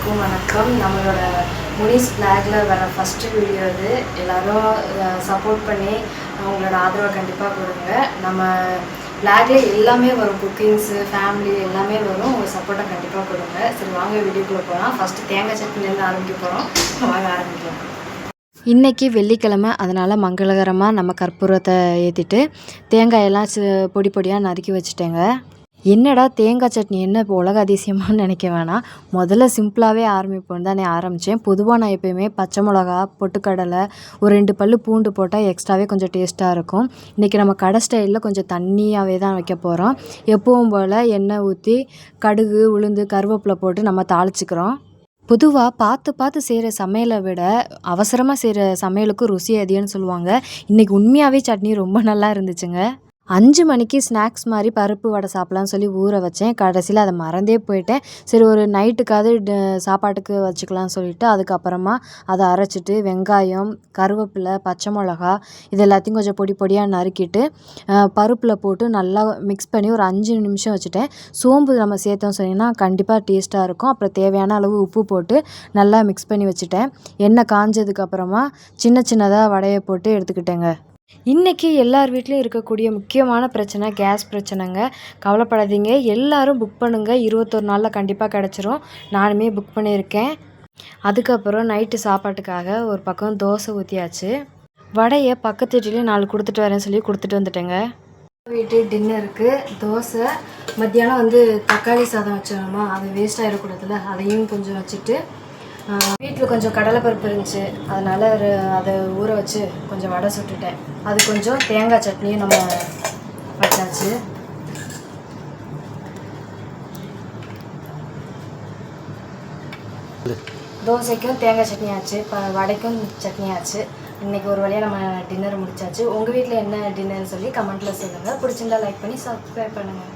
எல்லாருக்கும் வணக்கம். நம்மளோட முனிஸ் பிளாக்ல வர ஃபர்ஸ்ட் வீடியோ இது. எல்லாரும் சப்போர்ட் பண்ணி அவங்களோட ஆதரவை கண்டிப்பாக கொடுங்க. நம்ம பிளாக்ல எல்லாமே வரும், குக்கிங்ஸு, ஃபேமிலி எல்லாமே வரும். உங்கள் சப்போர்ட்டை கண்டிப்பாக கொடுங்க. சரி வாங்க வீடியோக்குள்ளே போகலாம். ஃபஸ்ட்டு தேங்காய் சட்னிலேருந்து ஆரம்பிக்க போகிறோம். வாங்க ஆரம்பிக்கலாம். இன்றைக்கி வெள்ளிக்கிழமை, அதனால் மங்களகரமாக நம்ம கற்பூரத்தை ஏற்றிட்டு தேங்காயெல்லாம் பொடி பொடியாக நறுக்கி வச்சுட்டேங்க. என்னடா தேங்காய் சட்னி என்ன உலக அதிசயமானு நினைக்க வேணாம். முதல்ல சிம்பிளாகவே ஆரம்பிப்போம் தானே ஆரம்பித்தேன். பொதுவாக நான் எப்போயுமே பச்சை மிளகா, பொட்டுக்கடலை, ஒரு 2 பல் பூண்டு போட்டால் எக்ஸ்ட்ராவே கொஞ்சம் டேஸ்ட்டாக இருக்கும். இன்றைக்கி நம்ம கடை ஸ்டைலில் கொஞ்சம் தண்ணியாகவே தான் வைக்க போகிறோம். எப்பவும் போல் எண்ணெய் ஊற்றி கடுகு, உளுந்து, கருவேப்பிலை போட்டு நம்ம தாளிச்சிக்கிறோம். பொதுவாக பார்த்து செய்கிற சமையலை விட அவசரமாக செய்கிற சமையலுக்கு ருசி அதிகம்னு சொல்லுவாங்க. இன்றைக்கி உண்மையாகவே சட்னி ரொம்ப நல்லா இருந்துச்சுங்க. 5 மணிக்கு ஸ்நாக்ஸ் மாதிரி பருப்பு வடை சாப்பிட்லான்னு சொல்லி ஊற வச்சேன். கடைசியில் அதை மறந்தே போயிட்டேன். சரி ஒரு நைட்டுக்காவது சாப்பாட்டுக்கு வச்சுக்கலாம்னு சொல்லிவிட்டு அதுக்கப்புறமா அதை அரைச்சிட்டு வெங்காயம், கருவேப்பிலை, பச்சை மிளகா இது எல்லாத்தையும் கொஞ்சம் பொடி பொடியாக நறுக்கிட்டு பருப்பில் போட்டு நல்லா மிக்ஸ் பண்ணி ஒரு 5 நிமிஷம் வச்சுட்டேன். சோம்பு நம்ம சேர்த்தோம் சொன்னீங்கன்னா கண்டிப்பாக டேஸ்ட்டாக இருக்கும். அப்புறம் தேவையான அளவு உப்பு போட்டு நல்லா மிக்ஸ் பண்ணி வச்சுட்டேன். எண்ணெய் காஞ்சதுக்கப்புறமா சின்னதாக வடையை போட்டு எடுத்துக்கிட்டேங்க. இன்றைக்கி எல்லார் வீட்லேயும் இருக்கக்கூடிய முக்கியமான பிரச்சனை கேஸ் பிரச்சனைங்க. கவலைப்படாதீங்க, எல்லோரும் புக் பண்ணுங்கள். 21 நாளில் கண்டிப்பாக கிடச்சிரும். நானுமே புக் பண்ணியிருக்கேன். அதுக்கப்புறம் நைட்டு சாப்பாட்டுக்காக ஒரு பக்கம் தோசை ஊற்றியாச்சு. வடையை பக்கத்து வீட்லேயும் 4 கொடுத்துட்டு வரேன்னு சொல்லி கொடுத்துட்டு வந்துட்டேங்க. வீட்டு டின்னருக்கு தோசை, மத்தியானம் தக்காளி சாதம் வச்சோமா, அது வேஸ்ட் ஆகிடக்கூடாதுல்ல, அதையும் கொஞ்சம் வச்சுட்டு வீட்டில் கொஞ்சம் கடலைப்பருப்பு இருந்துச்சு, அதனால் அதை ஊற வச்சு கொஞ்சம் வடை சுட்டுட்டேன். அது கொஞ்சம் தேங்காய் சட்னியும் நம்ம வச்சாச்சு. தோசைக்கும் தேங்காய் சட்னி ஆச்சு, வடைக்கும் சட்னி ஆச்சு. இன்றைக்கி ஒரு வழியாக நம்ம டின்னர் முடிச்சாச்சு. உங்கள் வீட்டில் என்ன டின்னர்னு சொல்லி கமெண்ட்டில் சொல்லுங்கள். பிடிச்சிருந்தா லைக் பண்ணி சப்ஸ்கிரைப் பண்ணுங்கள்.